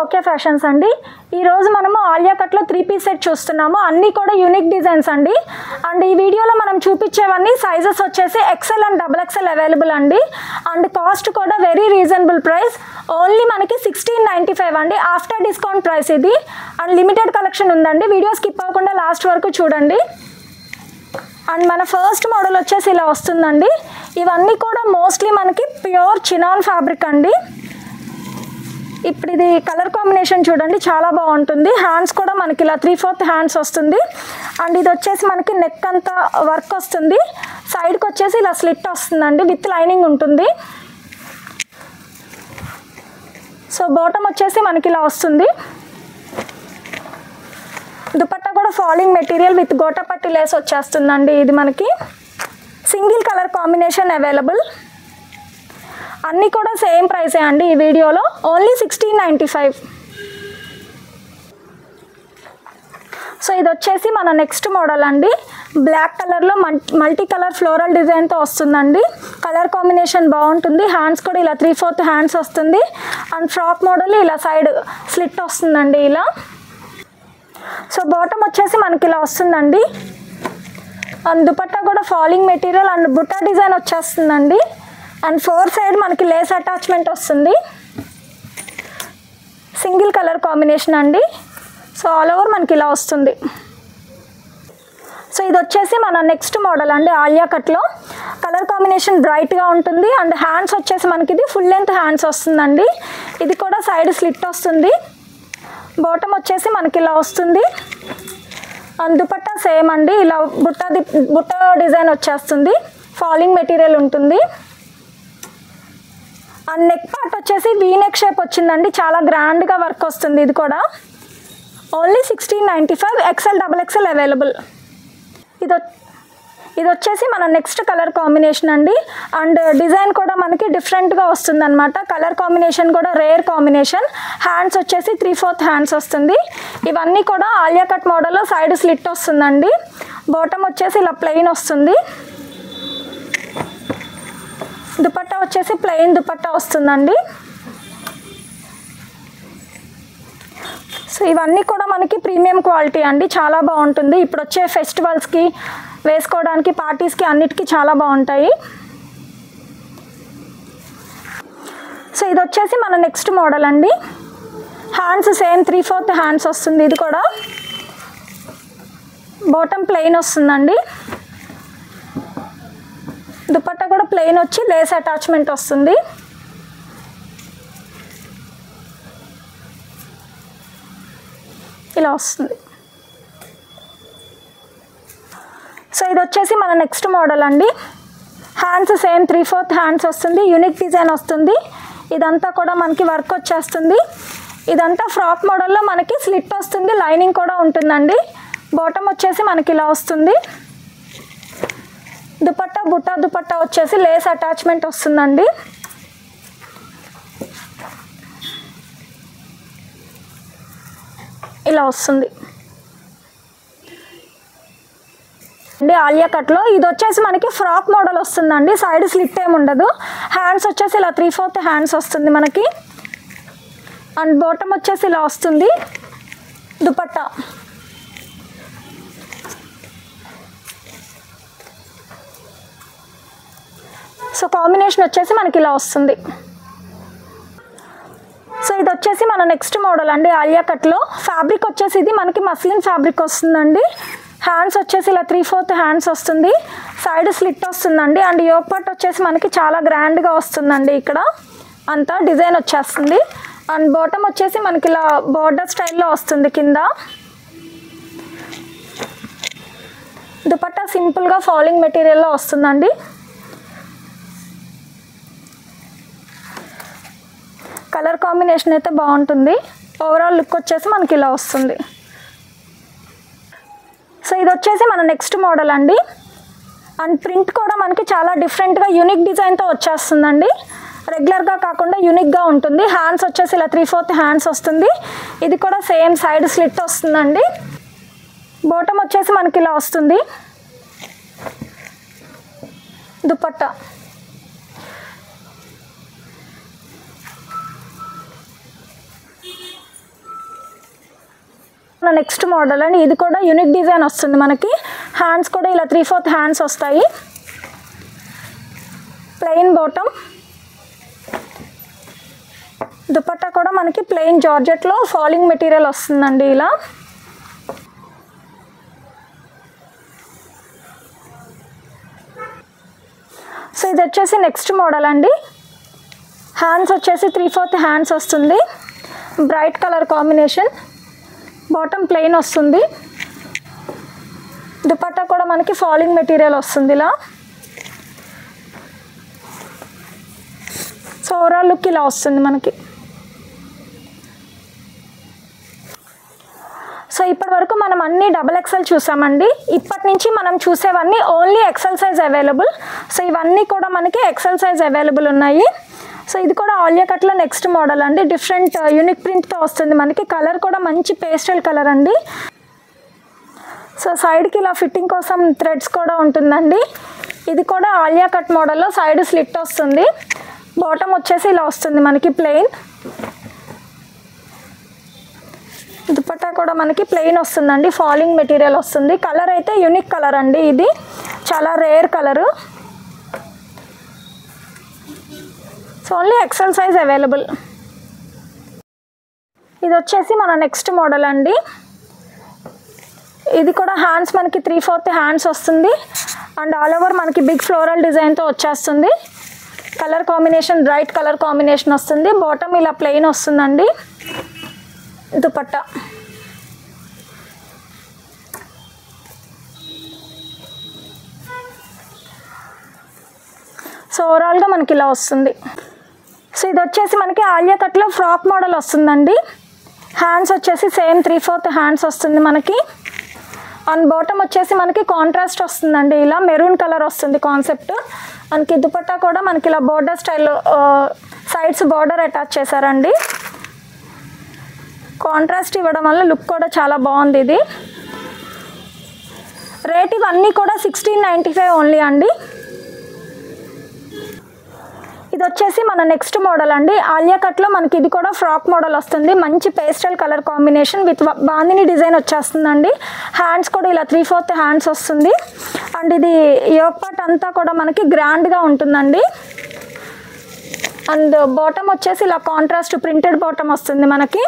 Okay fashions అండి. ఈరోజు మనము ఆలియా కట్లో 3 పీస్ సెట్ చూస్తున్నాము. అన్నీ కూడా యూనిక్ డిజైన్స్ అండి. అండ్ ఈ వీడియోలో మనం చూపించేవన్నీ సైజెస్ వచ్చేసి XL అండ్ XXL అవైలబుల్ అండి. అండ్ కాస్ట్ కూడా వెరీ రీజనబుల్ ప్రైస్, ఓన్లీ మనకి 1695 అండి. ఆఫ్టర్ డిస్కౌంట్ ప్రైస్ ఇది. అండ్ లిమిటెడ్ కలెక్షన్ ఉందండి. వీడియో స్కిప్ అవ్వకుండా లాస్ట్ వరకు చూడండి. అండ్ మన ఫస్ట్ మోడల్ వచ్చేసి ఇలా వస్తుందండి. ఇవన్నీ కూడా మోస్ట్లీ మనకి ప్యూర్ చినాన్ ఫ్యాబ్రిక్ అండి. ఇప్పుడు ఇది కలర్ కాంబినేషన్ చూడండి, చాలా బాగుంటుంది. హ్యాండ్స్ కూడా మనకి ఇలా 3/4 హ్యాండ్స్ వస్తుంది. అండ్ ఇది వచ్చేసి మనకి నెక్ అంతా వర్క్ వస్తుంది. సైడ్కి వచ్చేసి ఇలా స్లిట్ వస్తుందండి, విత్ లైనింగ్ ఉంటుంది. సో బాటమ్ వచ్చేసి మనకి ఇలా వస్తుంది. దుపట్టా కూడా falling material with gotapatti lace వచ్చేస్తుందండి. ఇది మనకి సింగిల్ కలర్ కాంబినేషన్ అవైలబుల్. అన్నీ కూడా సేమ్ ప్రైసే అండి. ఈ వీడియోలో ఓన్లీ 1695. సో ఇది వచ్చేసి మన నెక్స్ట్ మోడల్ అండి. బ్లాక్ కలర్లో మల్టీ కలర్ ఫ్లోరల్ డిజైన్తో వస్తుందండి. కలర్ కాంబినేషన్ బాగుంటుంది. హ్యాండ్స్ కూడా ఇలా 3/4 హ్యాండ్స్ వస్తుంది. అండ్ ఫ్రాక్ మోడల్ ఇలా సైడ్ స్లిట్ వస్తుందండి ఇలా. సో బాటమ్ వచ్చేసి మనకి ఇలా వస్తుందండి. అండ్ దుపట్టా కూడా falling material and Butta design వచ్చేస్తుందండి. అండ్ 4 సైడ్ మనకి లేస్ అటాచ్మెంట్ వస్తుంది. సింగిల్ కలర్ కాంబినేషన్ అండి. సో ఆల్ ఓవర్ మనకి ఇలా వస్తుంది. సో ఇది వచ్చేసి మన నెక్స్ట్ మోడల్ అండి. ఆలియా కట్లో కలర్ కాంబినేషన్ బ్రైట్గా ఉంటుంది. అండ్ హ్యాండ్స్ వచ్చేసి మనకి ఇది ఫుల్ లెంత్ హ్యాండ్స్ వస్తుందండి. ఇది కూడా సైడ్ స్లిట్ వస్తుంది. బాటమ్ వచ్చేసి మనకి ఇలా వస్తుంది. అండ్ దుపట్టా సేమ్ అండి, ఇలా బుట్ట డిజైన్ వచ్చేస్తుంది. ఫాలింగ్ మెటీరియల్ ఉంటుంది. అండ్ నెక్ పార్ట్ వచ్చేసి వీ నెక్ షేప్ వచ్చిందండి. చాలా గ్రాండ్గా వర్క్ వస్తుంది. ఇది కూడా ఓన్లీ 1695. XL XXL available. ఇది వచ్చేసి మన నెక్స్ట్ కలర్ కాంబినేషన్ అండి. అండ్ డిజైన్ కూడా మనకి డిఫరెంట్గా వస్తుంది అనమాట. కలర్ కాంబినేషన్ కూడా రేర్ కాంబినేషన్. హ్యాండ్స్ వచ్చేసి 3/4 హ్యాండ్స్ వస్తుంది. ఇవన్నీ కూడా ఆలియా కట్ మోడల్లో సైడ్ స్లిట్ వస్తుందండి. బాటమ్ వచ్చేసి ఇలా ప్లెయిన్ వస్తుంది. దుపట్టా వచ్చేసి ప్లెయిన్ దుపట్టా వస్తుందండి. సో ఇవన్నీ కూడా మనకి ప్రీమియం క్వాలిటీ అండి, చాలా బాగుంటుంది. ఇప్పుడు వచ్చే ఫెస్టివల్స్కి వేసుకోవడానికి, పార్టీస్కి అన్నిటికీ చాలా బాగుంటాయి. సో ఇది వచ్చేసి మన నెక్స్ట్ మోడల్ అండి. హ్యాండ్స్ సేమ్ 3/4 హ్యాండ్స్ వస్తుంది. ఇది కూడా బాటమ్ ప్లెయిన్ వస్తుందండి. దుపట్టా కూడా ప్లెయిన్ వచ్చి లేస్ అటాచ్మెంట్ వస్తుంది. ఇలా వస్తుంది. సో ఇది వచ్చేసి మన నెక్స్ట్ మోడల్ అండి. హ్యాండ్స్ సేమ్ 3/4 హ్యాండ్స్ వస్తుంది. యూనిక్ డిజైన్ వస్తుంది. ఇదంతా కూడా మనకి వర్క్ వచ్చేస్తుంది. ఇదంతా ఫ్రాక్ మోడల్లో మనకి స్లిట్ వస్తుంది. లైనింగ్ కూడా ఉంటుందండి. బాటమ్ వచ్చేసి మనకి ఇలా వస్తుంది. దుపట్టా దుపట్టా వచ్చేసి లేస్ అటాచ్మెంట్ వస్తుందండి. ఇలా వస్తుంది అండి ఆలియా కట్లో. ఇది వచ్చేసి మనకి ఫ్రాక్ మోడల్ వస్తుందండి. సైడ్ స్లిట్ ఏమి ఉండదు. హ్యాండ్స్ వచ్చేసి ఇలా 3/4 హ్యాండ్స్ వస్తుంది మనకి. అండ్ బాటమ్ వచ్చేసి ఇలా వస్తుంది. దుపట్టా సో కాంబినేషన్ వచ్చేసి మనకి ఇలా వస్తుంది. సో ఇది వచ్చేసి మన నెక్స్ట్ మోడల్ అండి ఆలియా కట్లో. ఫ్యాబ్రిక్ వచ్చేసి ఇది మనకి మస్లిన్ ఫ్యాబ్రిక్ వస్తుందండి. హ్యాండ్స్ వచ్చేసి ఇలా 3/4 హ్యాండ్స్ వస్తుంది. సైడ్ స్లిట్ వస్తుందండి. అండ్ యోక్ పార్ట్ వచ్చేసి మనకి చాలా గ్రాండ్గా వస్తుందండి. ఇక్కడ అంతా డిజైన్ వచ్చేస్తుంది. అండ్ బాటమ్ వచ్చేసి మనకి ఇలా బోర్డర్ స్టైల్లో వస్తుంది కింద. దుపట్టా సింపుల్గా ఫాలింగ్ మెటీరియల్లో వస్తుందండి. కలర్ కాంబినేషన్ అయితే బాగుంటుంది. ఓవరాల్ లుక్ వచ్చేసి మనకి ఇలా వస్తుంది. సో ఇది వచ్చేసి మన నెక్స్ట్ మోడల్ అండి. అండ్ ప్రింట్ కూడా మనకి చాలా డిఫరెంట్గా యూనిక్ డిజైన్తో వచ్చేస్తుందండి. రెగ్యులర్గా కాకుండా యూనిక్గా ఉంటుంది. హ్యాండ్స్ వచ్చేసి ఇలా 3/4 హ్యాండ్స్ వస్తుంది. ఇది కూడా సేమ్ సైడ్ స్లిట్ వస్తుందండి. బాటమ్ వచ్చేసి మనకి ఇలా వస్తుంది. దుపట్టా నెక్స్ట్ మోడల్ అండి, ఇది కూడా యూనిక్ డిజైన్ వస్తుంది మనకి. హ్యాండ్స్ కూడా ఇలా 3/4 హ్యాండ్స్ వస్తాయి. ప్లెయిన్ బాటమ్, దుపట్టా కూడా మనకి ప్లెయిన్ జార్జెట్లో ఫాలింగ్ మెటీరియల్ వస్తుందండి ఇలా. సో ఇది వచ్చేసి నెక్స్ట్ మోడల్ అండి. హ్యాండ్స్ వచ్చేసి 3/4 హ్యాండ్స్ వస్తుంది. Bright colour combination, bottom plain వస్తుంది. దుపట్టా కూడా మనకి ఫాలింగ్ మెటీరియల్ వస్తుంది ఇలా. సో ఓవరాల్ లుక్ ఇలా వస్తుంది మనకి. సో ఇప్పటి వరకు మనం అన్ని XXL చూసామండి. ఇప్పటి నుంచి మనం చూసేవన్నీ only XL size available. So ఇవన్నీ కూడా మనకి XL సైజ్ అవైలబుల్ ఉన్నాయి. సో ఇది కూడా ఆలియా కట్లో నెక్స్ట్ మోడల్ అండి. డిఫరెంట్ యూనిక్ ప్రింట్తో వస్తుంది మనకి. కలర్ కూడా మంచి పేస్టల్ కలర్ అండి. సో సైడ్కి ఇలా ఫిట్టింగ్ కోసం థ్రెడ్స్ కూడా ఉంటుందండి. ఇది కూడా ఆలియా కట్ మోడల్లో సైడ్ స్లిట్ వస్తుంది. బాటమ్ వచ్చేసి ఇలా వస్తుంది మనకి ప్లెయిన్. దుపట్టా కూడా మనకి ప్లెయిన్ వస్తుందండి, ఫాలింగ్ మెటీరియల్ వస్తుంది. కలర్ అయితే యూనిక్ కలర్ అండి, ఇది చాలా rare colour. So only XL size available. ఇది వచ్చేసి మన నెక్స్ట్ మోడల్ అండి. ఇది కూడా హ్యాండ్స్ మనకి 3/4 హ్యాండ్స్ వస్తుంది. అండ్ ఆల్ ఓవర్ మనకి బిగ్ ఫ్లోరల్ డిజైన్తో వచ్చేస్తుంది. Colour combination bright colour combination వస్తుంది. బాటమ్ ఇలా ప్లెయిన్ వస్తుందండి. దుపట్టా సో ఓవరాల్గా మనకి ఇలా వస్తుంది. సో ఇది వచ్చేసి మనకి ఆలియా కట్లో ఫ్రాక్ మోడల్ వస్తుందండి. హ్యాండ్స్ వచ్చేసి సేమ్ 3/4 హ్యాండ్స్ వస్తుంది మనకి. అండ్ బాటమ్ వచ్చేసి మనకి కాంట్రాస్ట్ వస్తుందండి, ఇలా మెరూన్ కలర్ వస్తుంది కాన్సెప్ట్. మనకి దుపట్టా కూడా మనకి ఇలా border style sides border attach చేశారండి. కాంట్రాస్ట్ ఇవ్వడం వల్ల లుక్ కూడా చాలా బాగుంది. ఇది రేట్ ఇవన్నీ కూడా 1695 ఓన్లీ అండి. ఇది వచ్చేసి మన నెక్స్ట్ మోడల్ అండి. ఆలియా కట్లో మనకి ఇది కూడా ఫ్రాక్ మోడల్ వస్తుంది. మంచి pastel colour combination with bandhani design వచ్చేస్తుందండి. హ్యాండ్స్ కూడా ఇలా 3/4 హ్యాండ్స్ వస్తుంది. అండ్ ఇది యోక్ పార్ట్ అంతా కూడా మనకి గ్రాండ్గా ఉంటుందండి. అండ్ బాటమ్ వచ్చేసి ఇలా కాంట్రాస్ట్ ప్రింటెడ్ బాటమ్ వస్తుంది మనకి.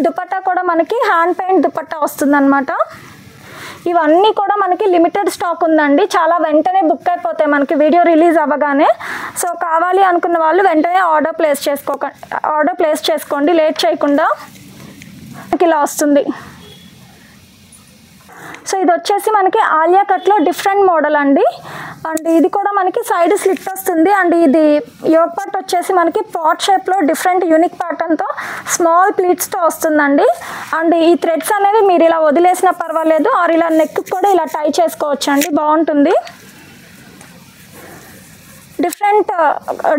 దుపట్టా కూడా మనకి హ్యాండ్ పెయింట్ దుపట్టా వస్తుంది అనమాట. ఇవన్నీ కూడా మనకి లిమిటెడ్ స్టాక్ ఉందండి. చాలా వెంటనే బుక్ అయిపోతాయి మనకి వీడియో రిలీజ్ అవ్వగానే. సో కావాలి అనుకున్న వాళ్ళు వెంటనే ఆర్డర్ ప్లేస్ చేసుకోండి లేట్ చేయకుండా. మనకి ఇలా వస్తుంది. సో ఇది వచ్చేసి మనకి ఆలియా కట్లో డిఫరెంట్ మోడల్ అండి. అండ్ ఇది కూడా మనకి సైడ్ స్లిట్ వస్తుంది. అండ్ ఇది యోక్ పార్ట్ వచ్చేసి మనకి పాట్ షేప్లో డిఫరెంట్ యూనిక్ ప్యాటర్న్తో స్మాల్ ప్లీట్స్తో వస్తుందండి. అండ్ ఈ థ్రెడ్స్ అనేవి మీరు ఇలా వదిలేసినా పర్వాలేదు, ఆర్ ఇలా నెక్ కూడా ఇలా టై చేసుకోవచ్చు అండి, బాగుంటుంది. డిఫరెంట్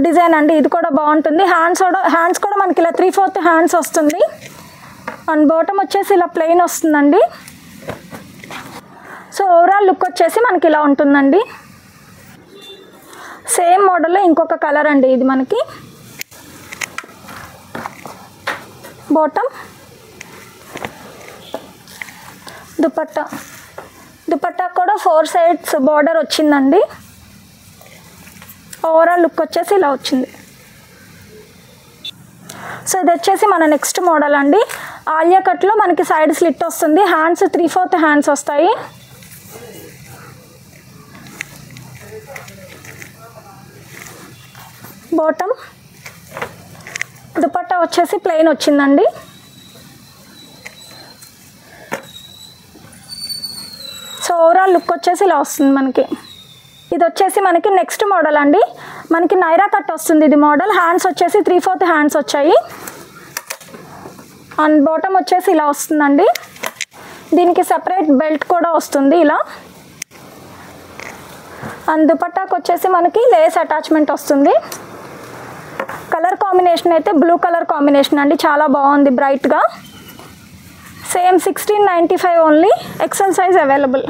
డిజైన్ అండి, ఇది కూడా బాగుంటుంది. హ్యాండ్స్ కూడా మనకి ఇలా 3/4 హ్యాండ్స్ వస్తుంది. అండ్ బాటమ్ వచ్చేసి ఇలా ప్లెయిన్ వస్తుందండి. సో ఓవరాల్ లుక్ వచ్చేసి మనకి ఇలా ఉంటుందండి. సేమ్ మోడల్లో ఇంకొక కలర్ అండి ఇది మనకి. బాటమ్, దుపట్టా కూడా 4 సైడ్స్ బార్డర్ వచ్చిందండి. ఓవరాల్ లుక్ వచ్చేసి ఇలా వచ్చింది. సో ఇది వచ్చేసి మన నెక్స్ట్ మోడల్ అండి. ఆలియా కట్లో మనకి సైడ్ స్లిట్ వస్తుంది. హ్యాండ్స్ 3/4 హ్యాండ్స్ వస్తాయి. బాటమ్, దుపట్టా వచ్చేసి ప్లెయిన్ వచ్చిందండి. సో ఓవరాల్ లుక్ వచ్చేసి ఇలా వస్తుంది మనకి. ఇది వచ్చేసి మనకి నెక్స్ట్ మోడల్ అండి. మనకి నైరా కట్ వస్తుంది ఇది మోడల్. హ్యాండ్స్ వచ్చేసి 3/4 హ్యాండ్స్ వచ్చాయి. అండ్ బాటమ్ వచ్చేసి ఇలా వస్తుందండి. దీనికి సెపరేట్ బెల్ట్ కూడా వస్తుంది ఇలా. అండ్ దుపట్టాకు వచ్చేసి మనకి లేస్ అటాచ్మెంట్ వస్తుంది. కలర్ కాంబినేషన్ అయితే బ్లూ కలర్ కాంబినేషన్ అండి, చాలా బాగుంది బ్రైట్గా. Same 1695 only. XL size available.